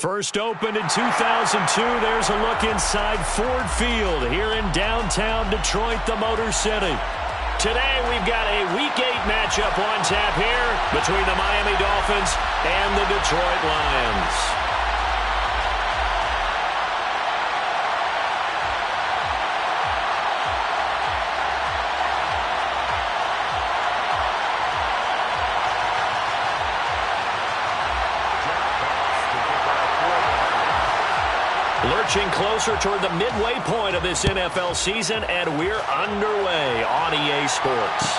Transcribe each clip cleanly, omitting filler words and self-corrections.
First opened in 2002, there's a look inside Ford Field here in downtown Detroit, the Motor City. Today we've got a Week 8 matchup on tap here between the Miami Dolphins and the Detroit Lions. Lurching closer toward the midway point of this NFL season, and we're underway on EA Sports.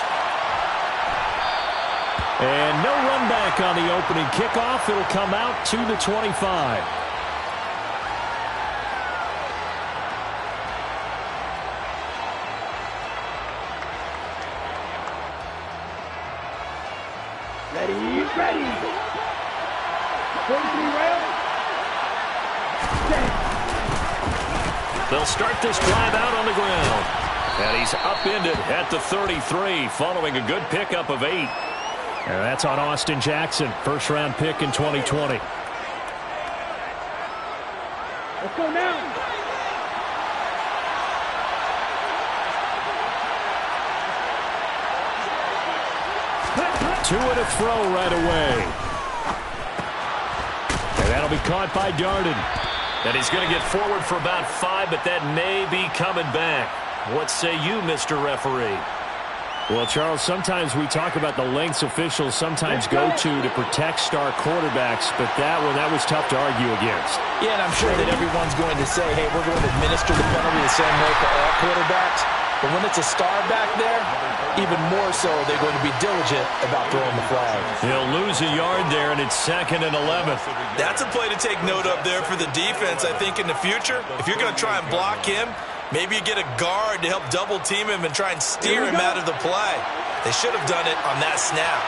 And no run back on the opening kickoff. It'll come out to the 25. Ready. 43 rounds. They'll start this drive out on the ground. And he's upended at the 33 following a good pickup of 8. And that's on Austin Jackson, first-round pick in 2020. Let's go now. Two and a throw right away. And that'll be caught by Darden. And he's going to get forward for about 5, but that may be coming back. What say you, Mr. Referee? Well, Charles, sometimes we talk about the lengths officials sometimes go to protect star quarterbacks, but that was tough to argue against. Yeah, and I'm sure that everyone's going to say, hey, we're going to administer the penalty the same way for all quarterbacks. But when it's a star back there, even more so, they're going to be diligent about throwing the flag. He'll lose a yard there, and it's 2nd and 11. That's a play to take note of there for the defense, I think, in the future. If you're going to try and block him, maybe you get a guard to help double-team him and try and steer him out of the play. They should have done it on that snap.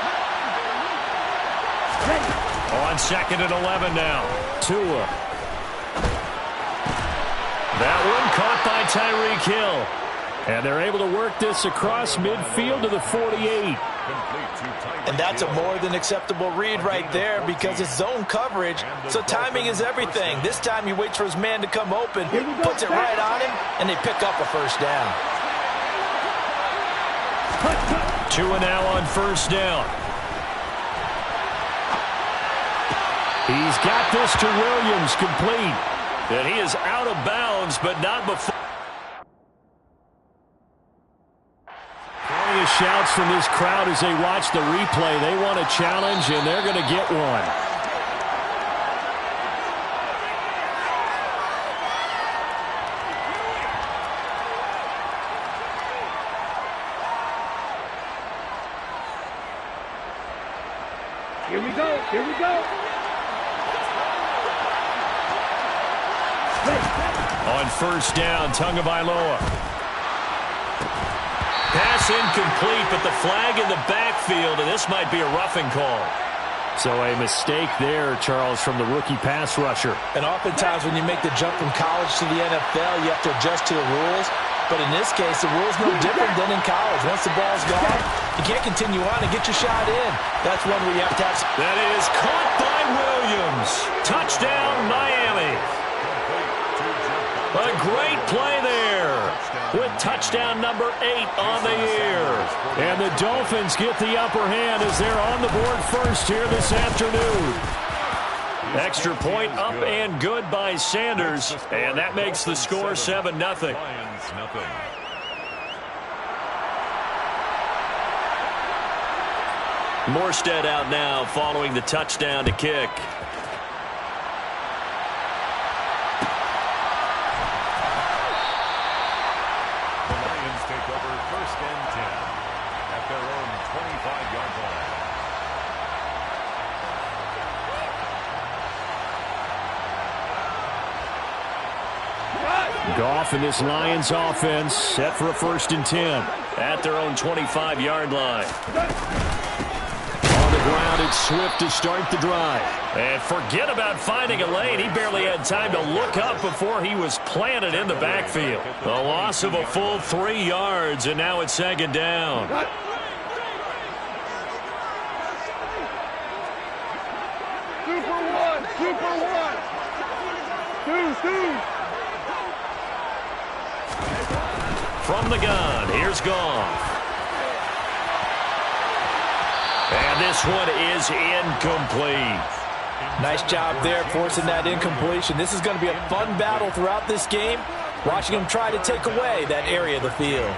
On 2nd and 11 now. Tua. That one caught by Tyreek Hill. And they're able to work this across midfield to the 48. And that's a more than acceptable read right there because it's zone coverage, so timing is everything. This time he waits for his man to come open, puts it right on him, and they pick up a first down. Tua now on first down. He's got this to Williams, complete. And he is out of bounds, but not before. Shouts from this crowd as they watch the replay. They want a challenge, and they're going to get one. Here we go. On first down, Tagovailoa. Pass incomplete, but the flag in the backfield, and this might be a roughing call. So a mistake there, Charles, from the rookie pass rusher. And oftentimes when you make the jump from college to the NFL, you have to adjust to the rules. But in this case, the rule's no different than in college. Once the ball's gone, you can't continue on and get your shot in. That's one where you have to have... That is caught by Williams. Touchdown, Miami. A great play there with touchdown number 8 on the year. And the Dolphins get the upper hand as they're on the board first here this afternoon. Extra point up and good by Sanders, and that makes the score 7-0. Morstead out now following the touchdown to kick. Goff and this Lions offense set for a 1st and 10 at their own 25-yard line. On the ground, it's Swift to start the drive. And forget about finding a lane. He barely had time to look up before he was planted in the backfield. A loss of a full 3 yards, and now it's 2nd down. Super one. From the gun, here's Goff. And this one is incomplete. Nice job there forcing that incompletion. This is going to be a fun battle throughout this game, watching him try to take away that area of the field.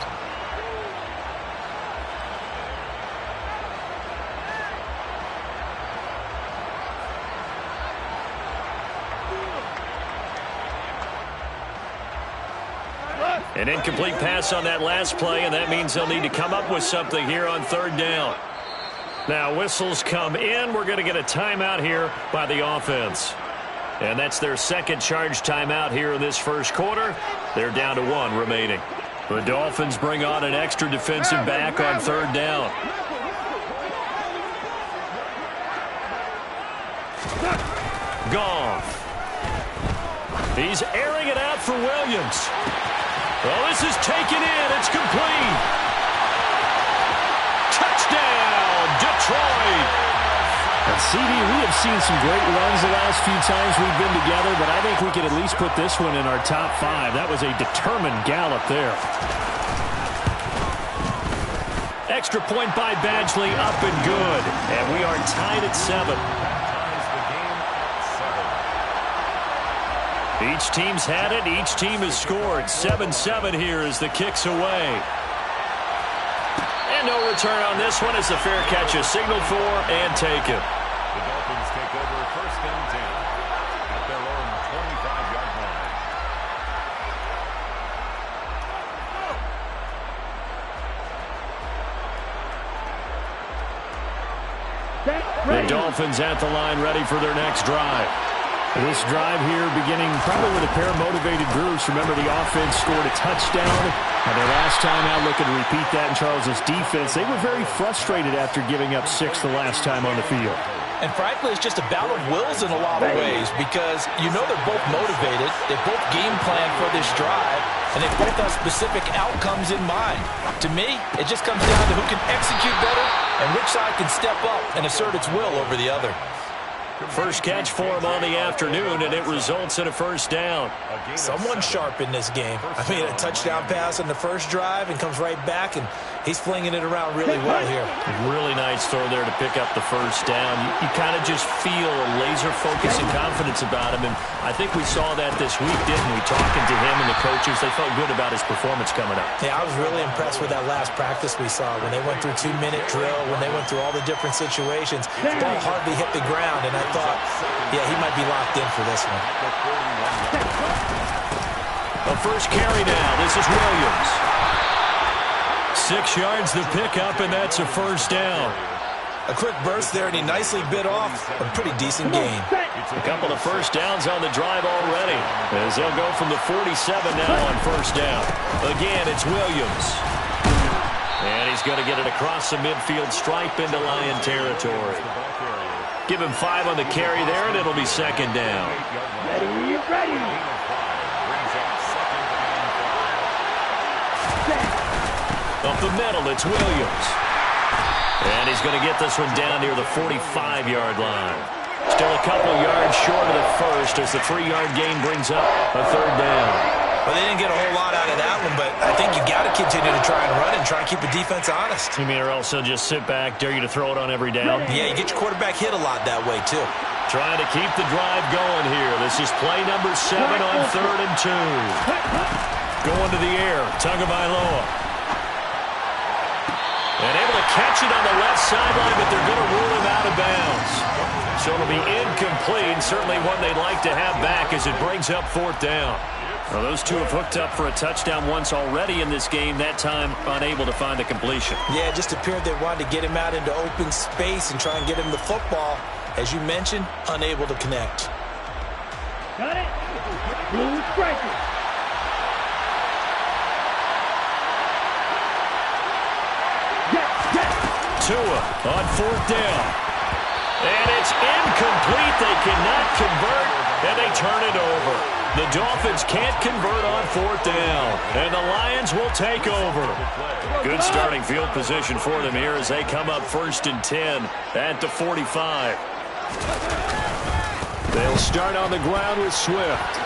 An incomplete pass on that last play, and that means they'll need to come up with something here on third down. Now, whistles come in. We're going to get a timeout here by the offense. And that's their second charge timeout here in this first quarter. They're down to 1 remaining. The Dolphins bring on an extra defensive back on third down. Goff. He's airing it out for Williams. Well, this is taken in. It's complete. Touchdown, Detroit. And CD, we have seen some great runs the last few times we've been together, but I think we could at least put this one in our top 5. That was a determined gallop there. Extra point by Badgley, up and good. And we are tied at 7. Each team's had it. Each team has scored. 7-7 here as the kick's away. And no return on this one as the fair catch is signaled for and taken. The Dolphins take over first and 10 at their own 25-yard line. The Dolphins at the line ready for their next drive. This drive here beginning probably with a pair of motivated groups. Remember, the offense scored a touchdown. And their last time out looking to repeat that in Charles's defense. They were very frustrated after giving up 6 the last time on the field. And frankly, it's just a battle of wills in a lot of ways because you know they're both motivated. They both game plan for this drive, and they both have specific outcomes in mind. To me, it just comes down to who can execute better and which side can step up and assert its will over the other. First catch for him on the afternoon, and it results in a first down. Someone sharp in this game. I mean, a touchdown pass on the first drive and comes right back, and he's flinging it around really well here. Really nice throw there to pick up the first down. You kind of just feel a laser focus and confidence about him, and I think we saw that this week, didn't we? Talking to him and the coaches, they felt good about his performance coming up. Yeah, I was really impressed with that last practice we saw when they went through 2-minute drill, when they went through all the different situations. The ball hardly hit the ground, and I thought, yeah, he might be locked in for this one. The first carry now. This is Williams. 6 yards the pickup, and that's a first down. A quick burst there, and he nicely bit off a pretty decent gain. A couple of first downs on the drive already, as they'll go from the 47 now on first down. Again, it's Williams. And he's going to get it across the midfield stripe into Lion territory. Give him 5 on the carry there, and it'll be second down. Ready, ready. Up the middle, it's Williams. And he's going to get this one down near the 45-yard line. Still a couple yards short of the first as the 3-yard gain brings up a third down. Well, they didn't get a whole lot out of that one, but I think you got to continue to try and run and try and keep the defense honest. You mean or else they'll just sit back, dare you to throw it on every down? Yeah, you get your quarterback hit a lot that way, too. Trying to keep the drive going here. This is play number 7 on 3rd and 2. Going to the air, Tagovailoa. And able to catch it on the left sideline, but they're going to rule him out of bounds. So it'll be incomplete, certainly one they'd like to have back as it brings up 4th down. Well, those two have hooked up for a touchdown once already in this game, that time unable to find the completion. Yeah, it just appeared they wanted to get him out into open space and try and get him the football. As you mentioned, unable to connect. Got it. Blue striker. Tua on 4th down. And it's incomplete. They cannot convert, and they turn it over. The Dolphins can't convert on 4th down, and the Lions will take over. Good starting field position for them here as they come up 1st and 10 at the 45. They'll start on the ground with Swift.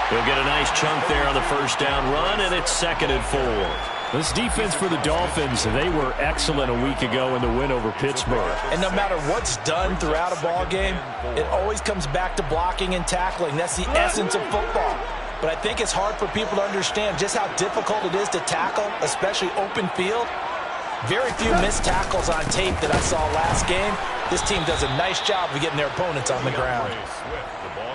He'll get a nice chunk there on the first down run, and it's 2nd and 4. This defense for the Dolphins, they were excellent a week ago in the win over Pittsburgh. And no matter what's done throughout a ball game, it always comes back to blocking and tackling. That's the essence of football. But I think it's hard for people to understand just how difficult it is to tackle, especially open field. Very few missed tackles on tape that I saw last game. This team does a nice job of getting their opponents on the ground.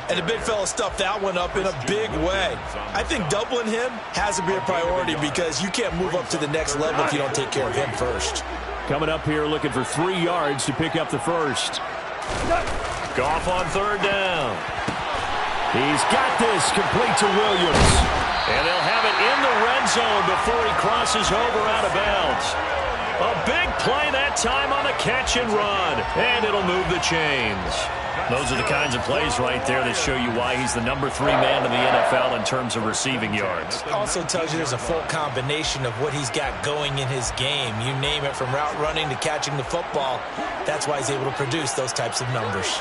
And the big fella stuffed that one up in a big way. I think doubling him has to be a priority because you can't move up to the next level if you don't take care of him first. Coming up here looking for 3 yards to pick up the first. Goff on 3rd down. He's got this, complete to Williams. And they'll have it in the red zone before he crosses over out of bounds. A big play that time on the catch and run. And it'll move the chains. Those are the kinds of plays right there that show you why he's the number 3 man in the NFL in terms of receiving yards. Also tells you there's a full combination of what he's got going in his game. You name it, from route running to catching the football. That's why he's able to produce those types of numbers.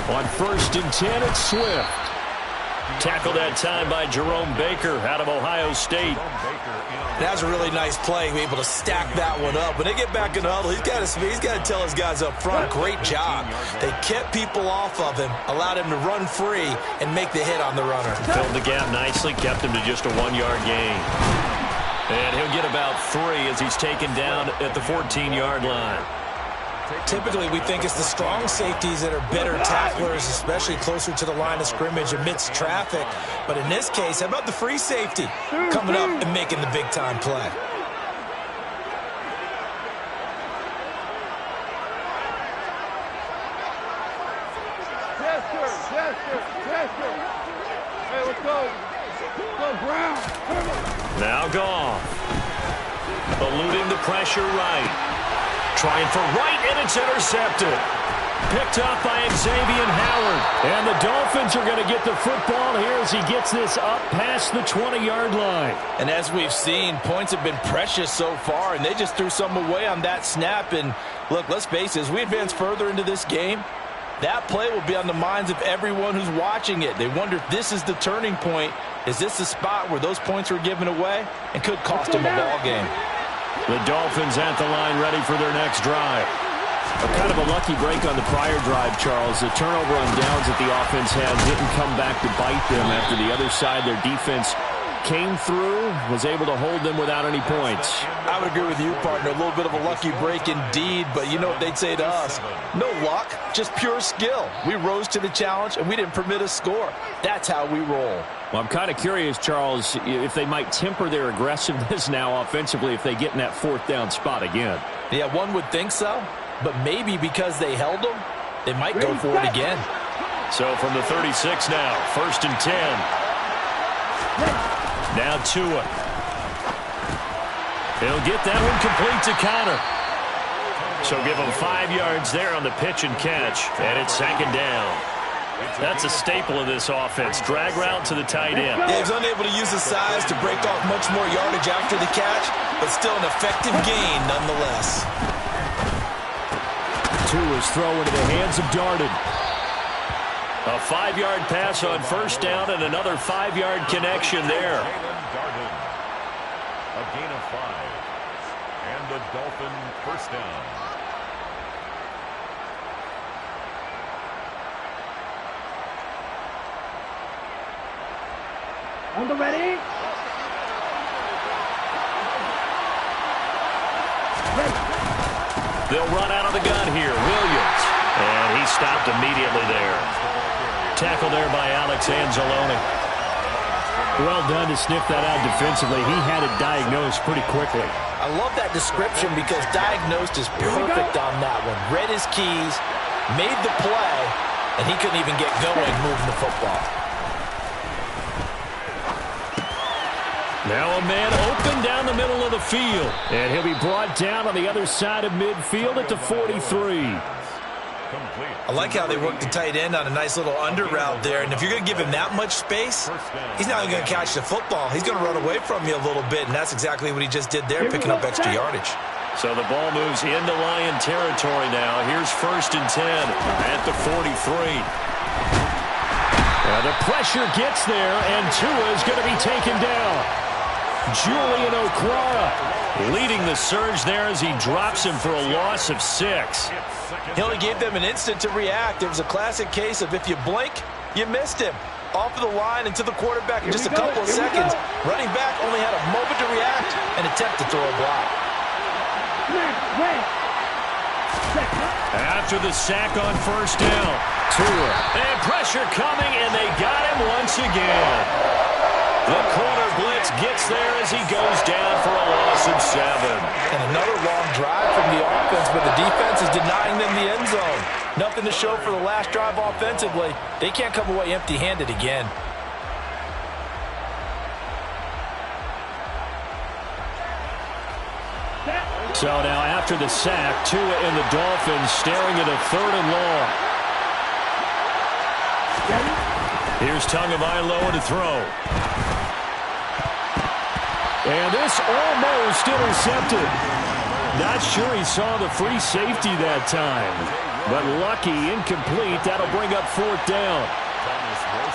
On 1st and 10, it's Swift. Tackled that time by Jerome Baker out of Ohio State. That was a really nice play, able to stack that one up. When they get back in the huddle, he's got to tell his guys up front, great job. They kept people off of him, allowed him to run free, and make the hit on the runner. Filled the gap nicely, kept him to just a 1-yard gain. And he'll get about 3 as he's taken down at the 14-yard line. Typically, we think it's the strong safeties that are better tacklers, especially closer to the line of scrimmage amidst traffic. But in this case, how about the free safety coming up and making the big-time play? Yes, sir. Hey, let's go. Go, Brown. Now Goff. Eluding the pressure right. Trying for right, and it's intercepted. Picked up by Xavier Howard. And the Dolphins are going to get the football here as he gets this up past the 20-yard line. And as we've seen, points have been precious so far, and they just threw some away on that snap. And look, let's face it, as we advance further into this game, that play will be on the minds of everyone who's watching it. They wonder if this is the turning point. Is this the spot where those points were given away and could cost them a ball game? The Dolphins at the line ready for their next drive. Kind of a lucky break on the prior drive, Charles. The turnover on downs that the offense had didn't come back to bite them after the other side. Their defense came through, was able to hold them without any points. I would agree with you, partner. A little bit of a lucky break indeed, but you know what they'd say to us? No luck, just pure skill. We rose to the challenge, and we didn't permit a score. That's how we roll. Well, I'm kind of curious, Charles, if they might temper their aggressiveness now offensively if they get in that 4th down spot again. Yeah, one would think so, but maybe because they held them, they might go for it again. So from the 36 now, 1st and 10. Now Tua. He'll get that one complete to Connor. So give him 5 yards there on the pitch and catch, and it's 2nd down. That's a staple of this offense. Drag route to the tight end. Yeah, he's unable to use his size to break off much more yardage after the catch, but still an effective gain nonetheless. Tua's throw into the hands of Darden. A 5-yard pass on 1st down and another 5-yard connection there. A gain of 5. And the Dolphin 1st down. On the ready. They'll run out of the gun here. Williams. And he stopped immediately there. Tackle there by Alex Anzalone. Well done to sniff that out defensively. He had it diagnosed pretty quickly. I love that description because diagnosed is perfect on that one. Read his keys, made the play, and he couldn't even get going moving the football. Now a man open down the middle of the field. And he'll be brought down on the other side of midfield at the 43. I like how they work the tight end on a nice little under route there. And if you're going to give him that much space, he's not even going to catch the football. He's going to run away from you a little bit, and that's exactly what he just did there, picking up extra yardage. So the ball moves into Lion territory now. Here's 1st and 10 at the 43. The pressure gets there, and Tua is going to be taken down. Julian Okwara leading the surge there as he drops him for a loss of 6. He only gave them an instant to react. It was a classic case of if you blink, you missed him. Off of the line and to the quarterback in just a couple of seconds. Running back only had a moment to react and attempt to throw a block. After the sack on first down, Tua. And pressure coming, and they got him once again. The corner blitz gets there as he goes down for a loss of 7. And another long drive from the offense, but the defense is denying them the end zone. Nothing to show for the last drive offensively. They can't come away empty-handed again. So now after the sack, Tua and the Dolphins staring at a 3rd and long. Here's Tagovailoa to throw. And this almost intercepted. Not sure he saw the free safety that time. But lucky, incomplete. That'll bring up 4th down.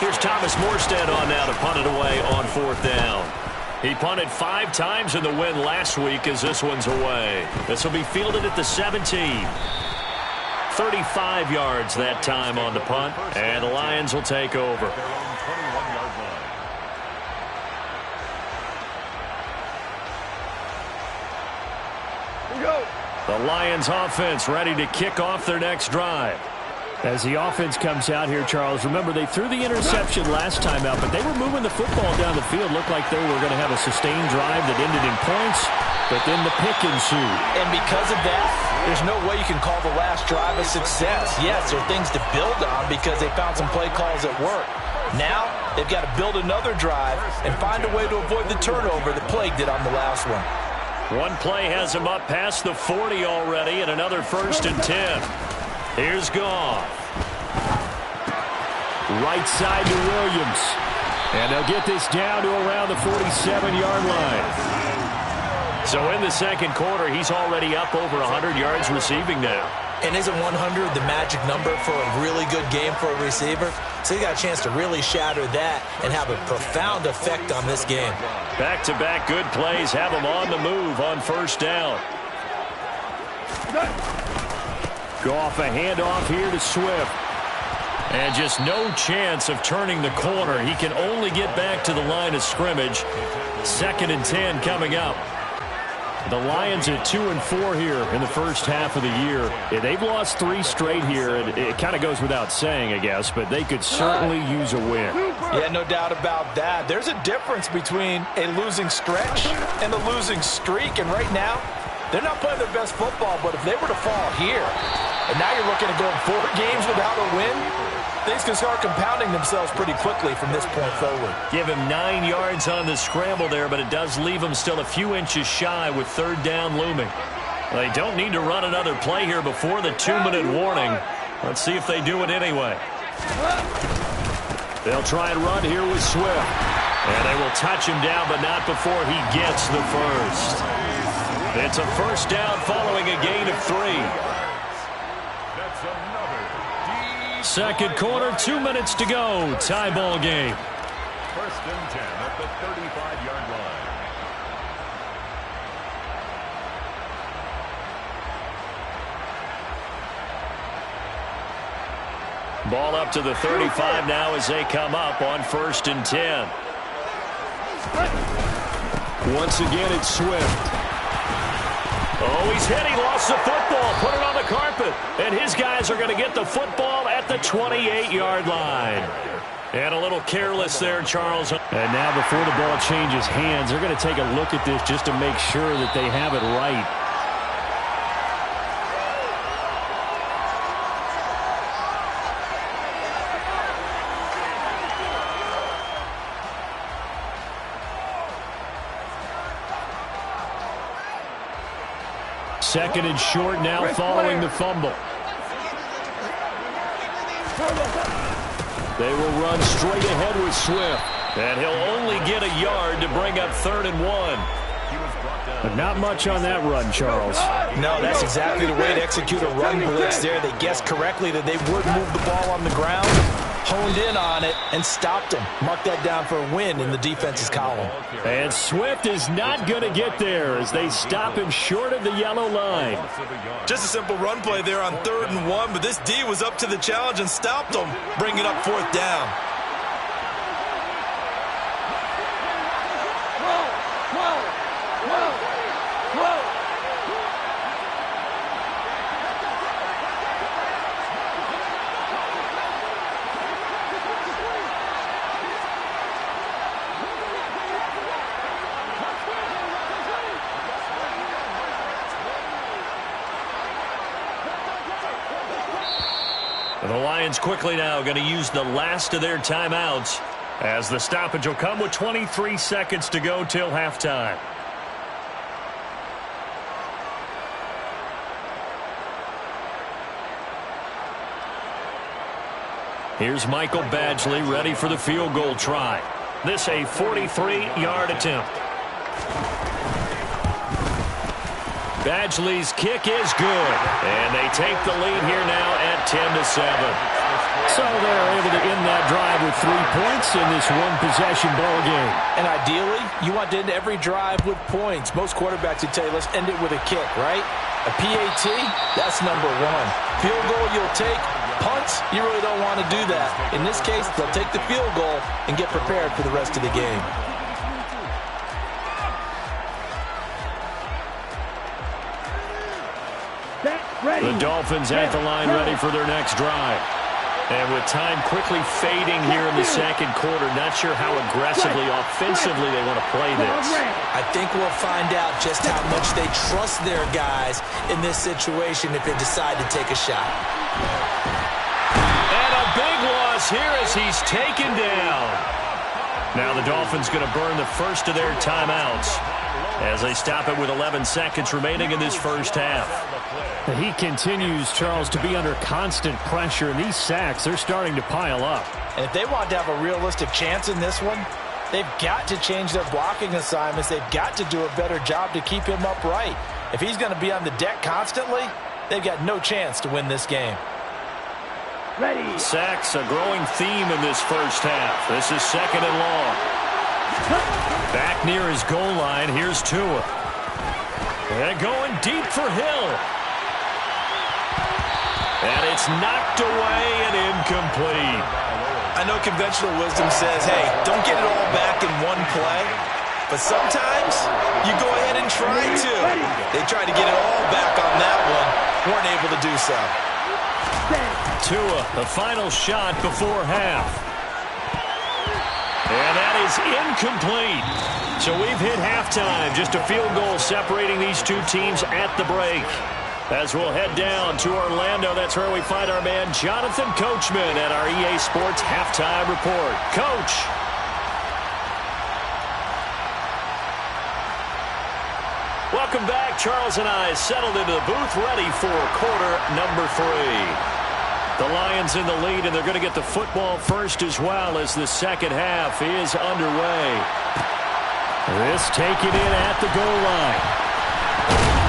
Here's Thomas Morstead on now to punt it away on 4th down. He punted 5 times in the win last week as this one's away. This will be fielded at the 17. 35 yards that time on the punt, and the Lions will take over. The Lions offense ready to kick off their next drive. As the offense comes out here, Charles, remember they threw the interception last time out, but they were moving the football down the field. Looked like they were going to have a sustained drive that ended in points, but then the pick ensued. And because of that, there's no way you can call the last drive a success. Yes, there are things to build on because they found some play calls at work. Now, they've got to build another drive and find a way to avoid the turnover that plagued it on the last one. One play has him up past the 40 already, and another 1st and 10. Here's Goff. Right side to Williams. And they'll get this down to around the 47-yard line. So in the second quarter, he's already up over 100 yards receiving now. And isn't 100 the magic number for a really good game for a receiver? So he got a chance to really shatter that and have a profound effect on this game. Back-to-back good plays have him on the move on 1st down. Goff a handoff here to Swift. And just no chance of turning the corner. He can only get back to the line of scrimmage. 2nd and 10 coming up. The Lions at 2-4 here in the first half of the year. They've lost 3 straight here. It kind of goes without saying, I guess, but they could certainly use a win. Yeah, no doubt about that. There's a difference between a losing stretch and a losing streak, and right now, they're not playing their best football, but if they were to fall here, and now you're looking at going 4 games without a win, things can start compounding themselves pretty quickly from this point forward. Give him 9 yards on the scramble there, but it does leave him still a few inches shy with 3rd down looming. They don't need to run another play here before the 2-minute warning. Let's see if they do it anyway. They'll try and run here with Swift. And they will touch him down, but not before he gets the first. It's a 1st down following a gain of 3. Second quarter, 2 minutes to go. Tie ball game. 1st and 10 at the 35-yard line. Ball up to the 35 now as they come up on 1st and 10. Once again, it's Swift. Oh, he's hit. He lost the football. Put it on the carpet. And his guys are going to get the football at the 28-yard line. And a little careless there, Charles. And now before the ball changes hands, they're going to take a look at this just to make sure that they have it right. Second and short now following the fumble. They will run straight ahead with Swift. And he'll only get a yard to bring up 3rd and 1. But not much on that run, Charles. No, that's exactly the way to execute a run blitz there. They guessed correctly that they would move the ball on the ground. honed in on it and stopped him. Mark that down for a win in the defense's column. And Swift is not going to get there as they stop him short of the yellow line. Just a simple run play there on 3rd and 1, but this D was up to the challenge and stopped him, bringing up 4th down. The Lions quickly now going to use the last of their timeouts as the stoppage will come with 23 seconds to go till halftime. Here's Michael Badgley ready for the field goal try. This a 43-yard attempt. Badgley's kick is good, and they take the lead here now at 10-7. So they're able to end that drive with 3 points in this one-possession ball game. And ideally, you want to end every drive with points. Most quarterbacks would tell you, let's end it with a kick, right? A PAT, that's number 1. Field goal you'll take. Punts, you really don't want to do that. In this case, they'll take the field goal and get prepared for the rest of the game. The Dolphins at the line ready for their next drive. And with time quickly fading here in the second quarter, not sure how aggressively, offensively they want to play this. I think we'll find out just how much they trust their guys in this situation if they decide to take a shot. And a big loss here as he's taken down. Now the Dolphins going to burn the first of their timeouts as they stop it with 11 seconds remaining in this first half. He continues, Charles, to be under constant pressure, and these sacks, they're starting to pile up. And if they want to have a realistic chance in this one, they've got to change their blocking assignments. They've got to do a better job to keep him upright. If he's going to be on the deck constantly, they've got no chance to win this game. Ready. Sacks, a growing theme in this first half. This is 2nd and long. Back near his goal line, here's Tua. And going deep for Hill. And it's knocked away and incomplete. I know conventional wisdom says, hey, don't get it all back in one play. But sometimes you go ahead and try to. They tried to get it all back on that one. Weren't able to do so. Tua, the final shot before half. And that is incomplete. So we've hit halftime. Just a field goal separating these two teams at the break. As we'll head down to Orlando, that's where we find our man Jonathan Coachman at our EA Sports Halftime Report. Coach. Welcome back. Charles and I settled into the booth ready for quarter number 3. The Lions in the lead, and they're going to get the football first as well as the second half is underway. This taken in at the goal line.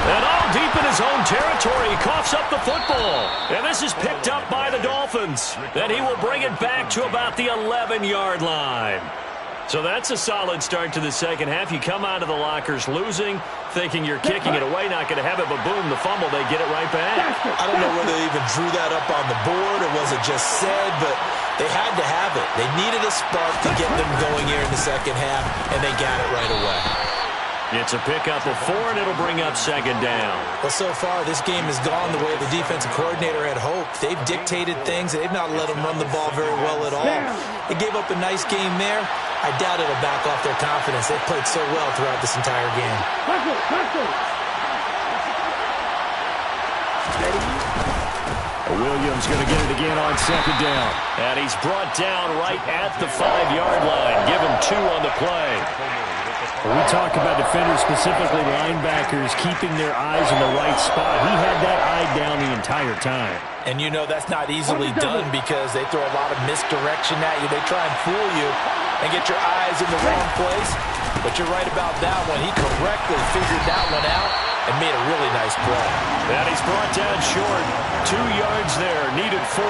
And all deep in his own territory, he coughs up the football. And this is picked up by the Dolphins. Then he will bring it back to about the 11-yard line. So that's a solid start to the second half. You come out of the lockers losing, thinking you're kicking it away, not going to have it, but boom, the fumble, they get it right back. I don't know whether they even drew that up on the board or was it just said, but they had to have it. They needed a spark to get them going here in the second half, and they got it right away. It's a pickup of 4, and it'll bring up 2nd down. Well, so far, this game has gone the way the defensive coordinator had hoped. They've dictated things. They've not let them run the ball very well at all. They gave up a nice game there. I doubt it'll back off their confidence. They've played so well throughout this entire game. Williams going to get it again on 2nd down. And he's brought down right at the 5-yard line. Give him 2 on the play. We talk about defenders, specifically linebackers, keeping their eyes in the right spot. He had that eye down the entire time. And you know that's not easily done because they throw a lot of misdirection at you. They try and fool you and get your eyes in the wrong place. But you're right about that one. He correctly figured that one out and made a really nice play. And he's brought down short. 2 yards there, needed 4.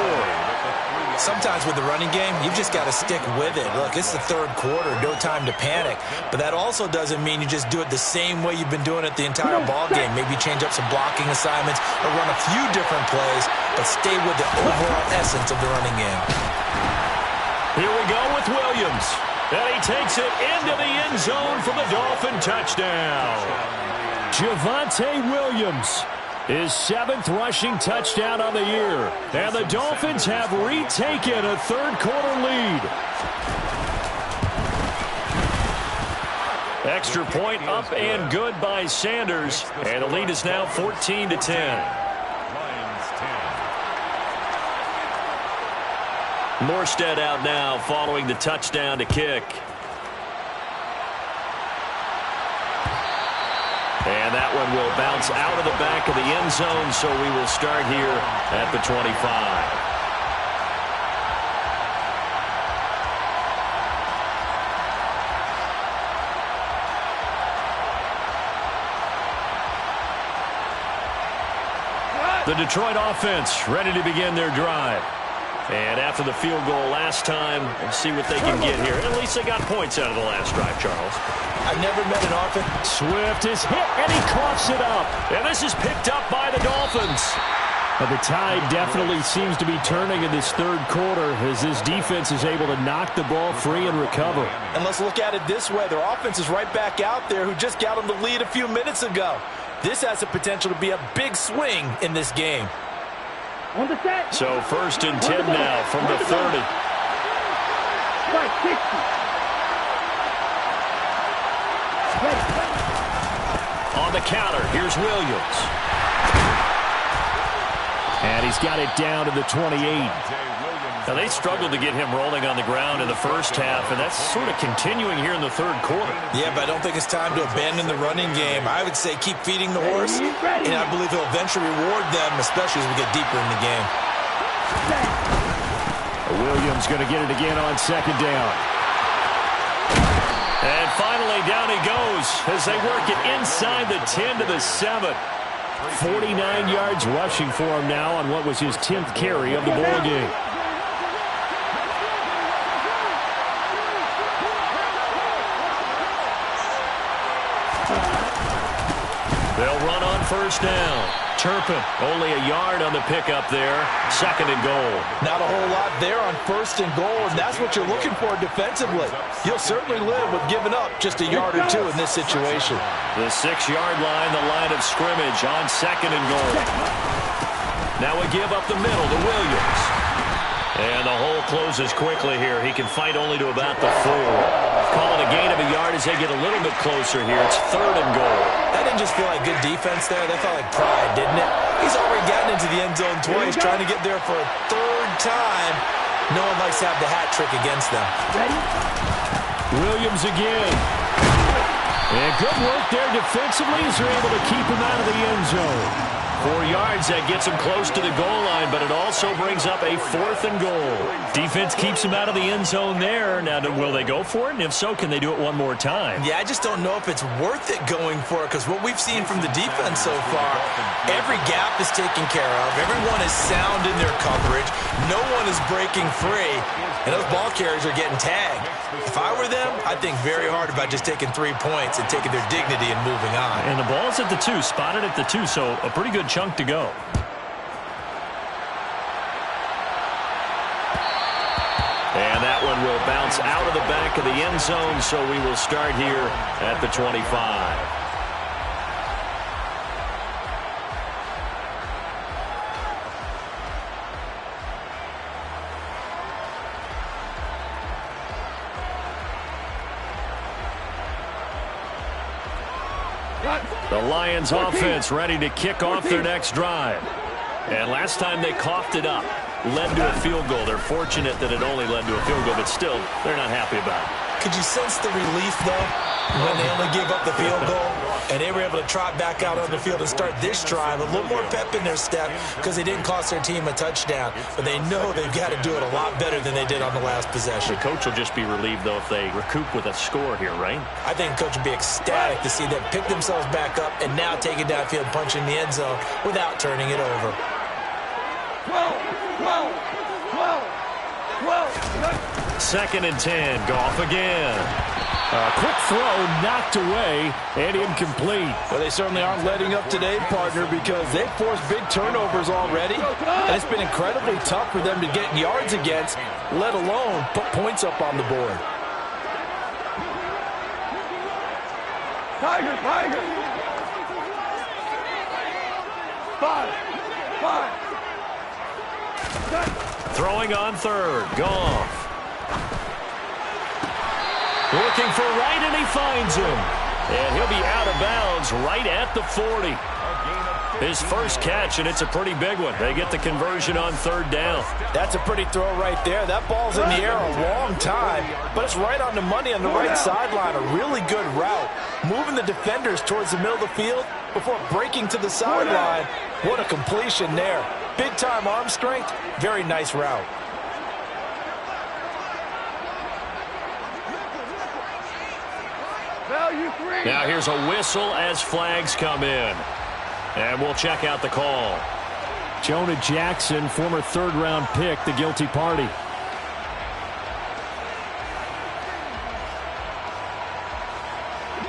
Sometimes with the running game, you've just got to stick with it. Look, it's the third quarter, no time to panic. But that also doesn't mean you just do it the same way you've been doing it the entire ball game. Maybe change up some blocking assignments or run a few different plays, but stay with the overall essence of the running game. Here we go with Williams. And he takes it into the end zone for the Dolphin touchdown. Javonte Williams, his 7th rushing touchdown on the year. And the Dolphins have retaken a third-quarter lead. Extra point up and good by Sanders. And the lead is now 14-10. Morstead out now following the touchdown to kick. And that one will bounce out of the back of the end zone, so we will start here at the 25. The Detroit offense ready to begin their drive. And after the field goal last time, we'll see what they can get here. At least they got points out of the last drive, Charles. I've never met an offense. Swift is hit, and he coughs it up. And this is picked up by the Dolphins. But the tide definitely seems to be turning in this third quarter as this defense is able to knock the ball free and recover. And let's look at it this way. Their offense is right back out there who just got them the lead a few minutes ago. This has the potential to be a big swing in this game. On the set. So 1st and 10 now from the 30. Right, 60. On the counter, here's Williams. And he's got it down to the 28. Now, they struggled to get him rolling on the ground in the first half, and that's sort of continuing here in the third quarter. Yeah, but I don't think it's time to abandon the running game. I would say keep feeding the horse, and I believe he'll eventually reward them, especially as we get deeper in the game. Williams going to get it again on 2nd down. And finally, down he goes as they work it inside the 10 to the 7. 49 yards rushing for him now on what was his 10th carry of the ball game. They'll run on 1st down. Turpin only a yard on the pickup there. 2nd and goal. Not a whole lot there on 1st and goal, and that's what you're looking for defensively. You'll certainly live with giving up just a yard or two in this situation. The 6-yard line, the line of scrimmage on 2nd and goal. Now we give up the middle to Williams. And the hole closes quickly here. He can fight only to about the 4. Call it a gain of a yard as they get a little bit closer here. It's 3rd and goal. That didn't just feel like good defense there. That felt like pride, didn't it? He's already gotten into the end zone twice, trying to get there for a 3rd time. No one likes to have the hat trick against them. Ready? Williams again. And good work there defensively as they're able to keep him out of the end zone. 4 yards, that gets him close to the goal line, but it also brings up a 4th and goal. Defense keeps him out of the end zone there. Now, will they go for it? And if so, can they do it one more time? Yeah, I just don't know if it's worth it going for it, because what we've seen from the defense so far, every gap is taken care of. Everyone is sound in their coverage. No one is breaking free, and those ball carriers are getting tagged. If I were them, I'd think very hard about just taking 3 points and taking their dignity and moving on. And the ball's at the 2, spotted at the 2, so a pretty good chunk to go. And that one will bounce out of the back of the end zone, so we will start here at the 25. The Lions offense ready to kick off their next drive. And last time they coughed it up, led to a field goal. They're fortunate that it only led to a field goal, but still, they're not happy about it. Could you sense the relief, though, when they only gave up the field goal and they were able to trot back out on the field and start this drive? A little more pep in their step because they didn't cost their team a touchdown, but they know they've got to do it a lot better than they did on the last possession. The coach will just be relieved, though, if they recoup with a score here, right? I think the coach would be ecstatic to see them pick themselves back up and now take it downfield, punch in the end zone without turning it over. 12, 12, 12. 2nd and 10. Goff again. A quick throw knocked away and incomplete. Well, they certainly aren't letting up today, partner, because they've forced big turnovers already. And it's been incredibly tough for them to get yards against, let alone put points up on the board. Tiger! 5. Throwing on 3rd. Goff. Looking for right, and he finds him. And he'll be out of bounds right at the 40. His first catch, and it's a pretty big one. They get the conversion on 3rd down. That's a pretty throw right there. That ball's in the air a long time, but it's right on the money on the right sideline. A really good route. Moving the defenders towards the middle of the field before breaking to the sideline. What a completion there. Big-time arm strength. Very nice route. Now here's a whistle as flags come in. And we'll check out the call. Jonah Jackson, former 3rd-round pick, the guilty party.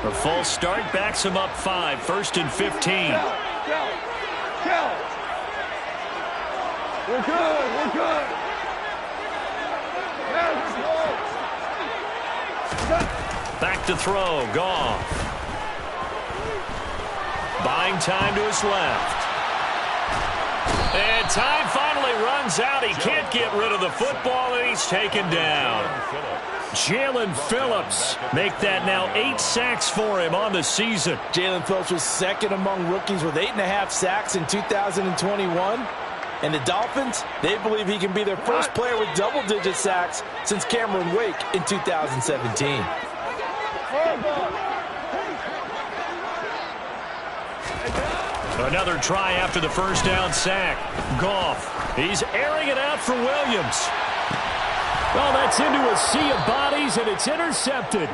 A false start backs him up 5. 1st and 15. We're good. Back to throw. Goff. Buying time to his left. And time finally runs out. He can't get rid of the football, and he's taken down. Jalen Phillips make that now 8 sacks for him on the season. Jalen Phillips was 2nd among rookies with 8.5 sacks in 2021. And the Dolphins, they believe he can be their first player with double-digit sacks since Cameron Wake in 2017. Another try after the 1st down sack. Goff, he's airing it out for Williams. Well, that's into a sea of bodies, and it's intercepted.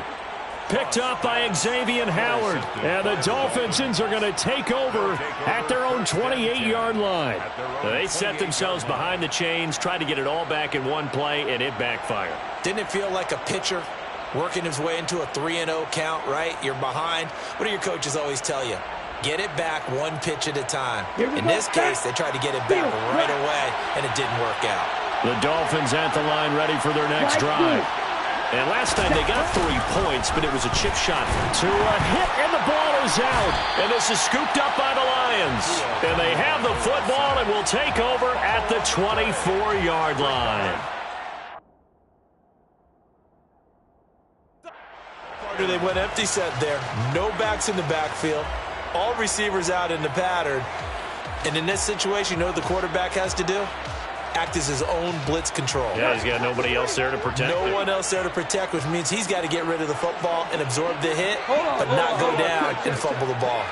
Picked up by Xavier Howard. And the Dolphins are going to take over at their own 28-yard line. They set themselves behind the chains, tried to get it all back in one play, and it backfired. Didn't it feel like a pitcher working his way into a 3-0 count, right? You're behind. What do your coaches always tell you? Get it back 1 pitch at a time. In this case, they tried to get it back right away, and it didn't work out. The Dolphins at the line ready for their next drive. And last time they got 3 points, but it was a chip shot to a hit, and the ball is out. And this is scooped up by the Lions. And they have the football and will take over at the 24-yard line. They went empty set there. No backs in the backfield. All receivers out in the pattern. And in this situation, you know what the quarterback has to do? Act as his own blitz control. Yeah, he's got nobody else there to protect him. No one else there to protect, which means he's got to get rid of the football and absorb the hit, but not go down and fumble the ball.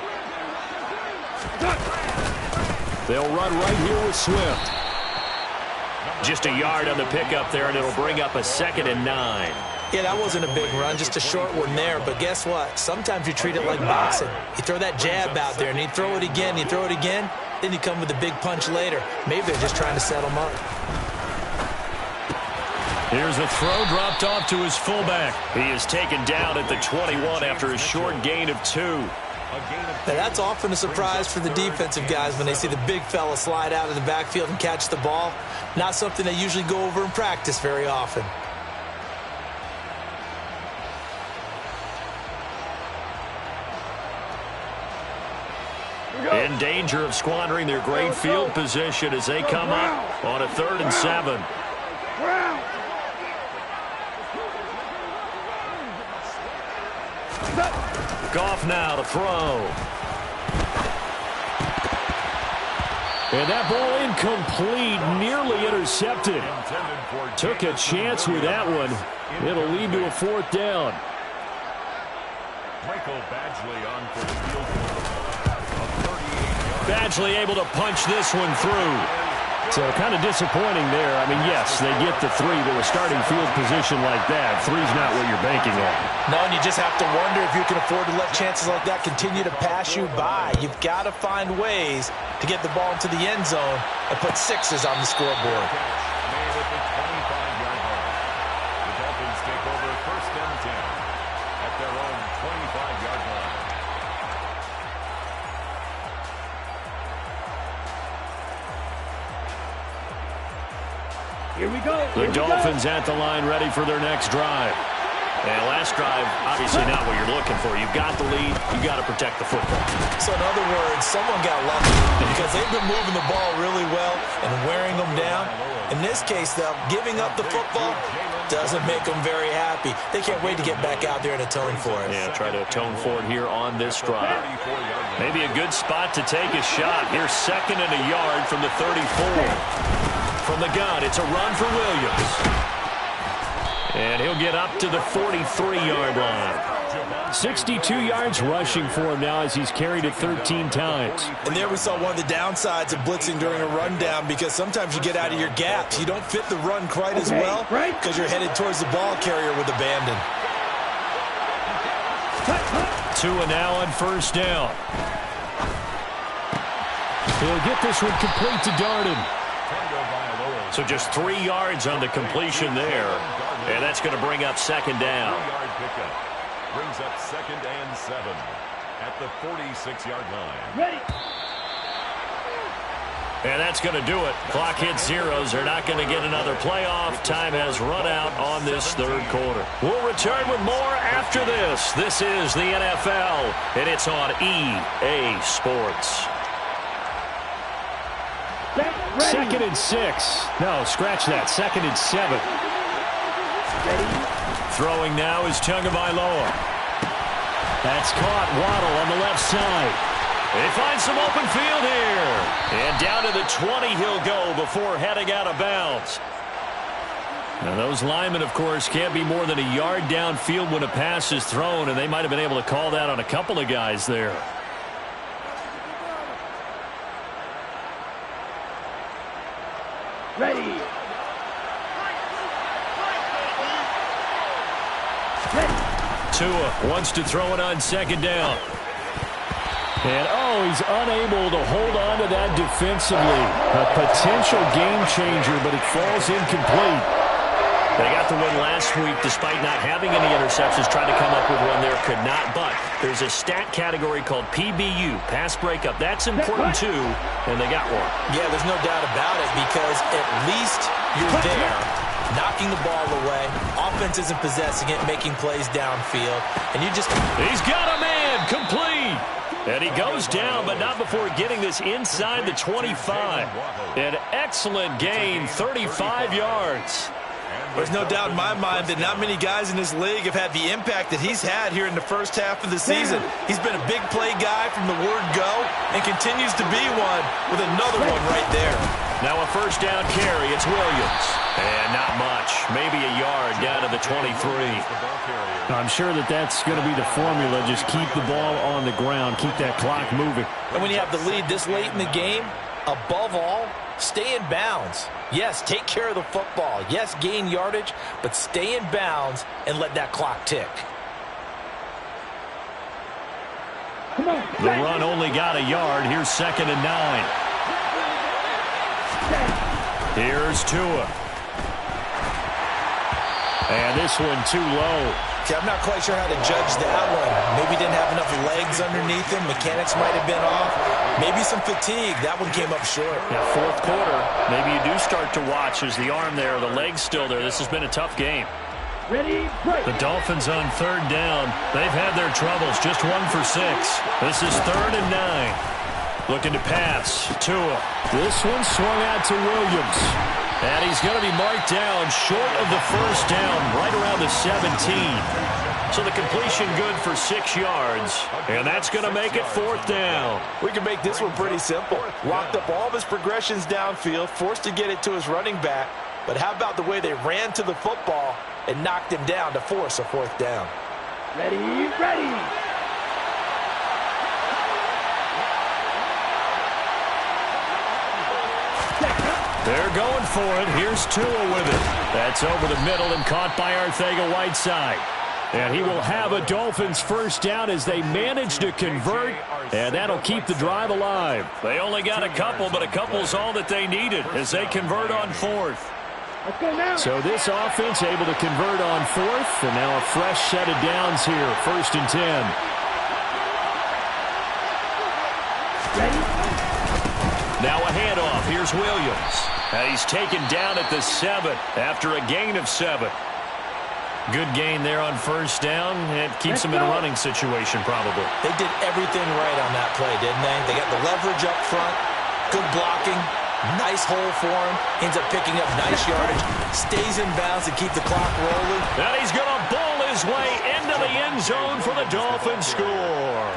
They'll run right here with Swift. Just a yard on the pickup there, and it'll bring up a 2nd and 9. Yeah, that wasn't a big run, just a short one there. But guess what? Sometimes you treat it like boxing. You throw that jab out there, and you throw it again, you throw it again, then you come with a big punch later. Maybe they're just trying to set him up. Here's the throw dropped off to his fullback. He is taken down at the 21 after a short gain of 2. Now, that's often a surprise for the defensive guys when they see the big fella slide out of the backfield and catch the ball. Not something they usually go over in practice very often. In danger of squandering their great field position as they come up on a 3rd and 7. Goff now to throw. And that ball incomplete, nearly intercepted. Took a chance with that one. It'll lead to a 4th down. Michael Badgley on for the field goal. Badgley able to punch this one through. So kind of disappointing there. I mean, yes, they get the 3, but with starting field position like that, 3's not what you're banking on. No, and you just have to wonder if you can afford to let chances like that continue to pass you by. You've got to find ways to get the ball into the end zone and put 6s on the scoreboard. 25-yard line. Here we go. The Dolphins at the line, ready for their next drive. And last drive, obviously not what you're looking for. You've got the lead. You've got to protect the football. So in other words, someone got lucky because they've been moving the ball really well and wearing them down. In this case, though, giving up the football doesn't make them very happy. They can't wait to get back out there and atone for it. Yeah, try to atone for it here on this drive. Maybe a good spot to take a shot. Here's 2nd and a yard from the 34. From the gun, it's a run for Williams. And he'll get up to the 43-yard line. 62 yards rushing for him now as he's carried it 13 times. And there we saw one of the downsides of blitzing during a rundown because sometimes you get out of your gaps. You don't fit the run quite as well because you're headed towards the ball carrier with abandon. Tua now on 1st down. He'll get this one complete to Darden. So just 3 yards on the completion there. And that's going to bring up 2nd down. Brings up 2nd and 7 at the 46-yard line. Ready. And that's going to do it. Clock hits zeros. They're not going to get another playoff. Time has run out on this 3rd quarter. We'll return with more after this. This is the NFL, and it's on EA Sports. 2nd and 6. No, scratch that. 2nd and 7. Throwing now is Tagovailoa. That's caught. Waddle on the left side. They find some open field here. And down to the 20 he'll go before heading out of bounds. Now those linemen, of course, can't be more than a yard downfield when a pass is thrown, and they might have been able to call that on a couple of guys there. Ready. Tua wants to throw it on 2nd down. And, he's unable to hold on to that defensively. A potential game changer, but it falls incomplete. They got the win last week despite not having any interceptions. Tried to come up with one there, could not. But there's a stat category called PBU, pass breakup. That's important too, and they got one. Yeah, there's no doubt about it because at least you're there, knocking the ball away. Offense isn't possessing it, making plays downfield. And you just... He's got a man, complete. And he goes down, but not before getting this inside the 25. An excellent gain, 35 yards. There's no doubt in my mind that not many guys in this league have had the impact that he's had here in the first half of the season. He's been a big play guy from the word go and continues to be one with another one right there. Now a 1st down carry. It's Williams. And not much. Maybe a yard down to the 23. I'm sure that's going to be the formula. Just keep the ball on the ground. Keep that clock moving. And when you have the lead this late in the game, above all, stay in bounds. Yes, take care of the football. Yes, gain yardage, but stay in bounds and let that clock tick. The run only got a yard. Here's 2nd and 9. Here's Tua. And this one too low. See, I'm not quite sure how to judge that one. Maybe he didn't have enough legs underneath him. Mechanics might have been off. Maybe some fatigue. That one came up short. Yeah, 4th quarter. Maybe you do start to watch as the arm there, the leg's still there. This has been a tough game. Ready, break. The Dolphins on 3rd down. They've had their troubles. Just 1 for 6. This is 3rd and 9. Looking to pass. Tua. This one swung out to Williams. And he's going to be marked down short of the 1st down, right around the 17. So the completion good for 6 yards. And that's going to make it 4th down. We can make this one pretty simple. Locked up all of his progressions downfield, forced to get it to his running back. But how about the way they ran to the football and knocked him down to force a 4th down? Ready, ready. They're going for it. Here's Tua with it. That's over the middle and caught by Arcega-Whiteside. And he will have a Dolphins 1st down as they manage to convert, and that'll keep the drive alive. They only got a couple, but a couple's all that they needed as they convert on 4th. Let's go now. So this offense able to convert on fourth, and now a fresh set of downs here, 1st and 10. Ready? Now a handoff. Here's Williams. He's taken down at the 7 after a gain of 7. Good gain there on 1st down. It keeps them in a running situation probably. They did everything right on that play, didn't they? They got the leverage up front, good blocking, nice hole for him, ends up picking up nice yardage, stays in bounds to keep the clock rolling. And he's going to bowl his way into the end zone for the Dolphins score.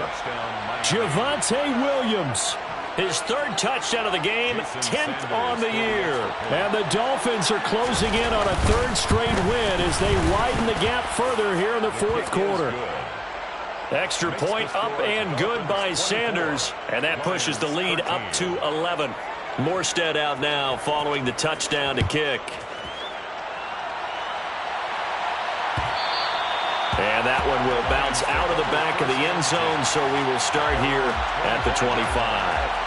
Javonte Williams. His 3rd touchdown of the game, 10th on the year. And the Dolphins are closing in on a 3rd straight win as they widen the gap further here in the 4th quarter. Extra point up and good by Sanders, and that pushes the lead up to 11. Morstead out now following the touchdown to kick. And that one will bounce out of the back of the end zone, so we will start here at the 25.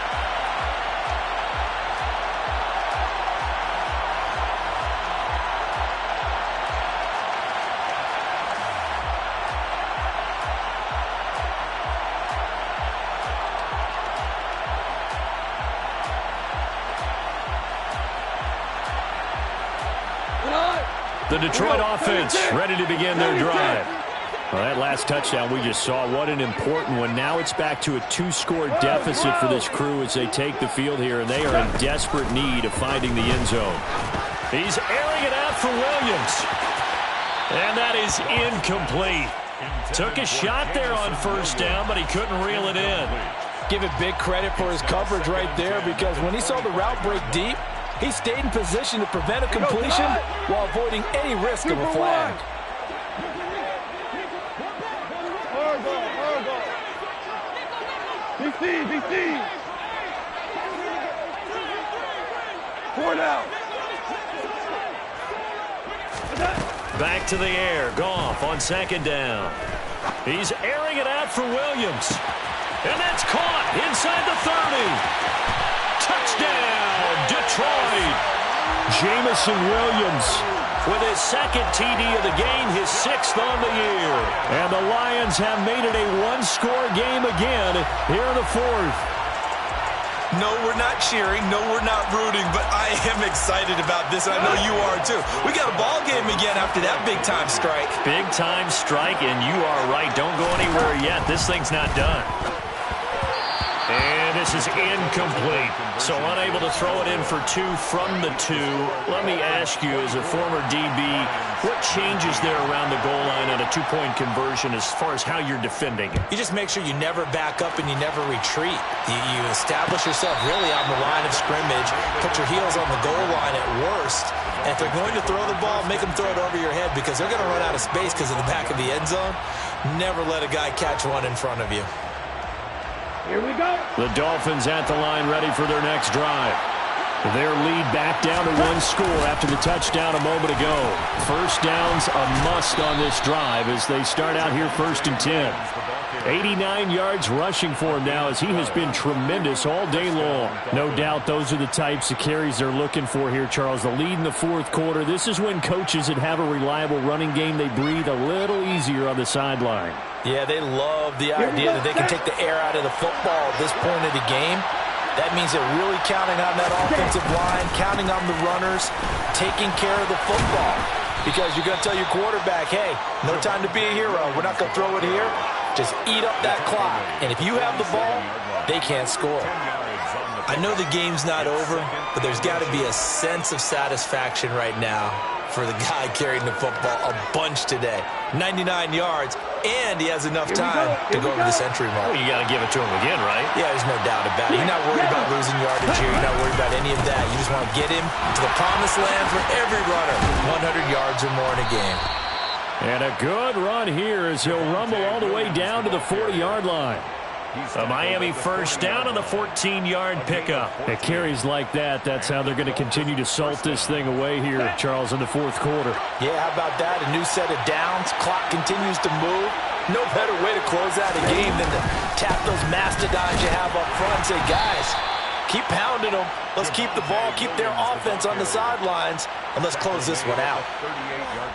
The Detroit offense ready to begin their drive. Well, that last touchdown we just saw, what an important one. Now it's back to a 2-score deficit for this crew as they take the field here, and they are in desperate need of finding the end zone. He's airing it out for Williams. And that is incomplete. Took a shot there on 1st down, but he couldn't reel it in. Give it big credit for his coverage right there, because when he saw the route break deep, he stayed in position to prevent a completion while avoiding any risk of a flag. BC. Forward out. Back to the air. Goff on 2nd down. He's airing it out for Williams. And that's caught inside the 30. Touchdown, Detroit. Jamison Williams with his 2nd TD of the game, his 6th on the year. And the Lions have made it a 1-score game again here in the 4th. No, we're not cheering. No, we're not rooting, but I am excited about this. I know you are too. We got a ball game again after that big-time strike. Big-time strike, and you are right. Don't go anywhere yet. This thing's not done. And this is incomplete. So unable to throw it in for 2 from the 2. Let me ask you, as a former DB, what changes there around the goal line on a 2-point conversion as far as how you're defending it? You just make sure you never back up and you never retreat. You establish yourself really on the line of scrimmage, put your heels on the goal line at worst. And if they're going to throw the ball, make them throw it over your head, because they're going to run out of space because of the back of the end zone. Never let a guy catch one in front of you. Here we go. The Dolphins at the line ready for their next drive. Their lead back down to 1 score after the touchdown a moment ago. 1st down's a must on this drive as they start out here 1st and 10. 89 yards rushing for him now as he has been tremendous all day long. No doubt those are the types of carries they're looking for here, Charles. The lead in the 4th quarter. This is when coaches that have a reliable running game, they breathe a little easier on the sideline. Yeah, they love the idea that they can take the air out of the football at this point of the game. That means they're really counting on that offensive line, counting on the runners, taking care of the football. Because you're going to tell your quarterback, hey, no time to be a hero. We're not going to throw it here. Just eat up that clock. And if you have the ball, they can't score. I know the game's not over, but there's got to be a sense of satisfaction right now for the guy carrying the football a bunch today. 99 yards, and he has enough time to go over the century mark. Well, you got to give it to him again, right? Yeah, there's no doubt about it. You're not worried about losing yardage here. You're not worried about any of that. You just want to get him to the promised land for every runner. 100 yards or more in a game. And a good run here as he'll rumble all the way down to the 40-yard line. A Miami 1st down on the 14-yard pickup. It carries like that. That's how they're going to continue to salt this thing away here, Charles, in the 4th quarter. Yeah, how about that? A new set of downs. Clock continues to move. No better way to close out a game than to tap those mastodons you have up front and say, guys, keep pounding them. Let's keep the ball, keep their offense on the sidelines, and let's close this one out.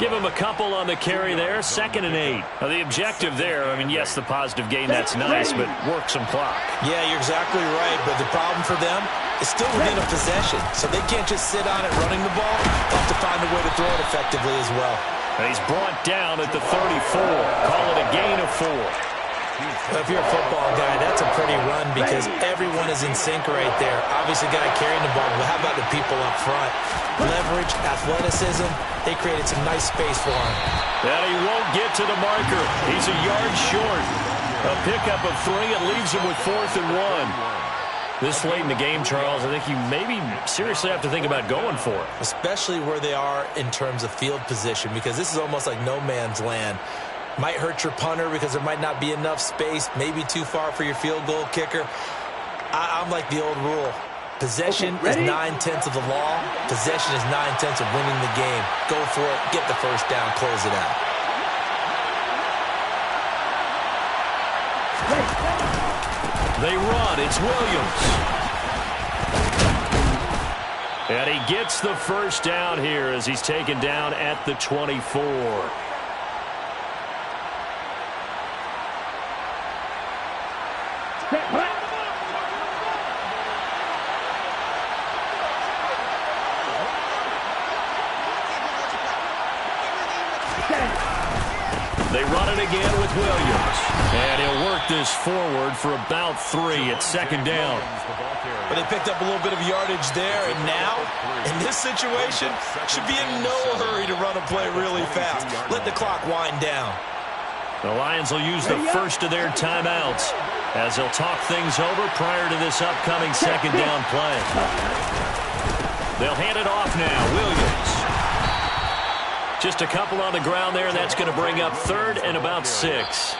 Give him a couple on the carry there, 2nd and 8. Now, the objective there, I mean, yes, the positive gain, that's nice, but work some clock. Yeah, you're exactly right, but the problem for them is still within a possession, so they can't just sit on it running the ball. They'll have to find a way to throw it effectively as well. And he's brought down at the 34. Call it a gain of 4. If you're a football guy, that's a pretty run because everyone is in sync right there. Obviously, the guy carrying the ball, but how about the people up front? Leverage, athleticism, they created some nice space for him. And he won't get to the marker. He's a yard short. A pickup of 3 and leaves him with 4th and 1. This late in the game, Charles, I think you maybe seriously have to think about going for it. Especially where they are in terms of field position, because this is almost like no man's land. Might hurt your punter because there might not be enough space, maybe too far for your field goal kicker. I'm like the old rule. Possession is 9/10 of the law. Possession is 9/10 of winning the game. Go for it, get the first down, close it out. They run. It's Williams. And he gets the first down here as he's taken down at the 24. They run it again with Williams. And he'll work this forward for about 3 at 2nd down. But they picked up a little bit of yardage there, and now, in this situation, should be in no hurry to run a play really fast. Let the clock wind down. The Lions will use the first of their timeouts as they'll talk things over prior to this upcoming 2nd down play. They'll hand it off now. Williams. Just a couple on the ground there, and that's going to bring up 3rd and about 6.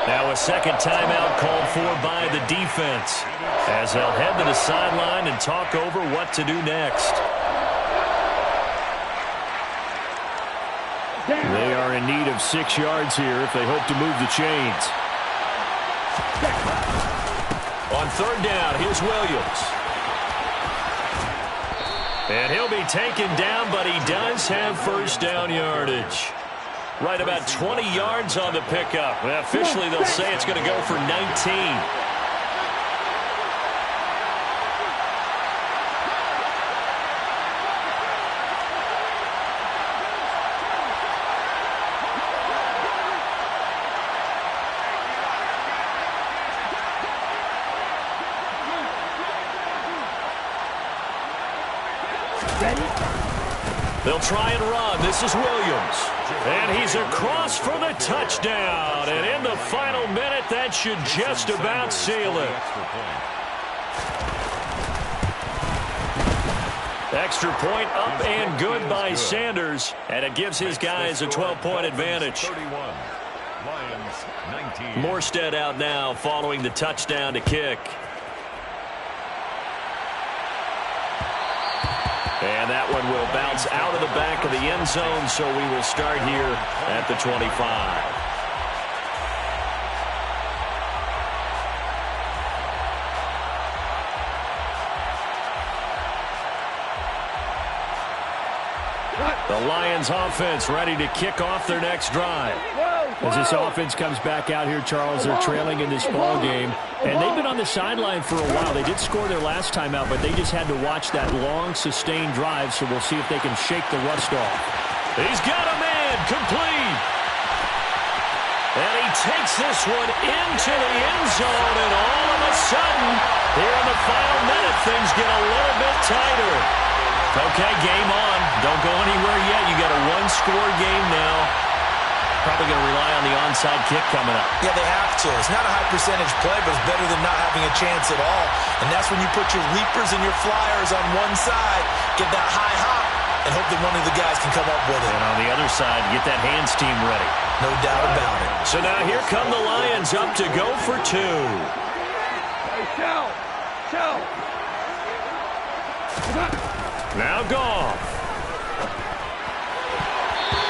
Now a 2nd timeout called for by the defense as they'll head to the sideline and talk over what to do next. They are in need of 6 yards here if they hope to move the chains. On 3rd down, here's Williams. And he'll be taken down, but he does have first down yardage. Right about 20 yards on the pickup. Well, officially, they'll say it's going to go for 19. They'll try and run. This is Williams. And he's across for the touchdown. And in the final minute, that should just about seal it. Extra point up and good by Sanders. And it gives his guys a 12-point advantage. Morstead out now following the touchdown to kick. And that one will bounce out of the back of the end zone, so we will start here at the 25. The Lions offense ready to kick off their next drive. As this offense comes back out here, Charles, they're trailing in this ball game, and they've been on the sideline for a while. They did score their last time out, but they just had to watch that long, sustained drive, so we'll see if they can shake the rust off. He's got a man, complete. And he takes this one into the end zone, and all of a sudden, here in the final minute, things get a little bit tighter. Okay, game on. Don't go anywhere yet. You got a one-score game now. Probably going to rely on the onside kick coming up. Yeah, they have to. It's not a high percentage play, but it's better than not having a chance at all. And that's when you put your leapers and your flyers on one side, get that high hop, and hope that one of the guys can come up with it. And on the other side, get that hands team ready. No doubt about it. So now here come the Lions up to go for 2. Now Goff.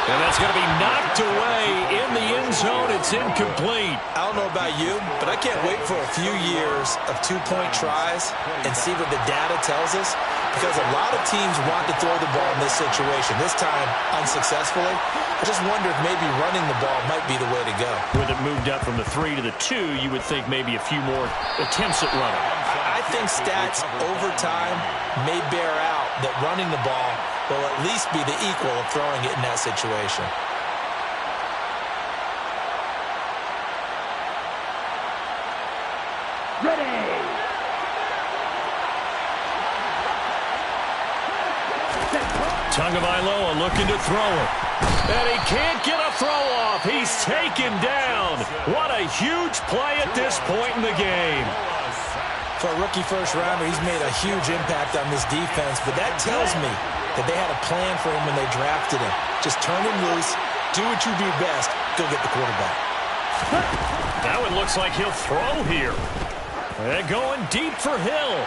And that's going to be knocked away in the end zone. It's incomplete. I don't know about you, but I can't wait for a few years of 2-point tries and see what the data tells us. because a lot of teams want to throw the ball in this situation. This time, unsuccessfully. I just wonder if maybe running the ball might be the way to go. With it moved up from the 3 to the 2, you would think maybe a few more attempts at running. I think stats over time may bear out that running the ball will at least be the equal of throwing it in that situation. Ready. Tagovailoa looking to throw it. And he can't get a throw off. He's taken down. What a huge play at this point in the game. For a rookie first-rounder, he's made a huge impact on this defense, but that tells me that they had a plan for him when they drafted him. Just turn him loose, do what you do best, go get the quarterback. Now it looks like he'll throw here. They're going deep for Hill.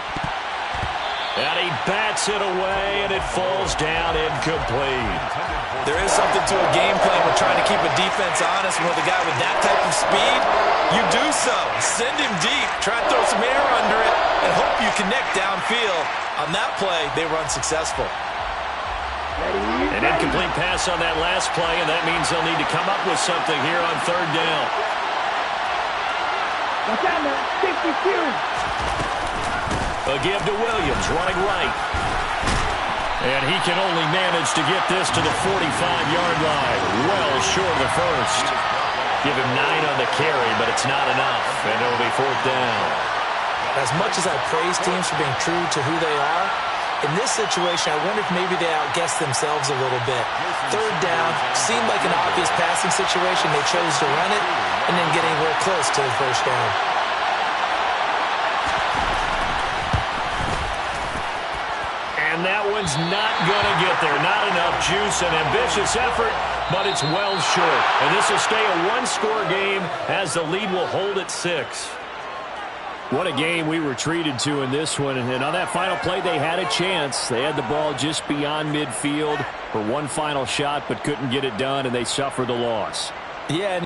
And he bats it away, and it falls down incomplete. There is something to a game plan with trying to keep a defense honest. And with a guy with that type of speed, you do so. Send him deep. Try to throw some air under it and hope you connect downfield. On that play, they run successful. An incomplete pass on that last play, and that means they'll need to come up with something here on third down. Watch out now. 52. A give to Williams, running right. And he can only manage to get this to the 45-yard line. Well short of the first. Give him 9 on the carry, but it's not enough. And it'll be fourth down. As much as I praise teams for being true to who they are, in this situation, I wonder if maybe they outguessed themselves a little bit. Third down seemed like an obvious passing situation. They chose to run it and then get anywhere close to the first down. And that one's not going to get there. Not enough juice. An ambitious effort, but it's well short. And this will stay a one-score game as the lead will hold at 6. What a game we were treated to in this one. And on that final play, they had a chance. They had the ball just beyond midfield for one final shot, but couldn't get it done, and they suffered the loss. Yeah.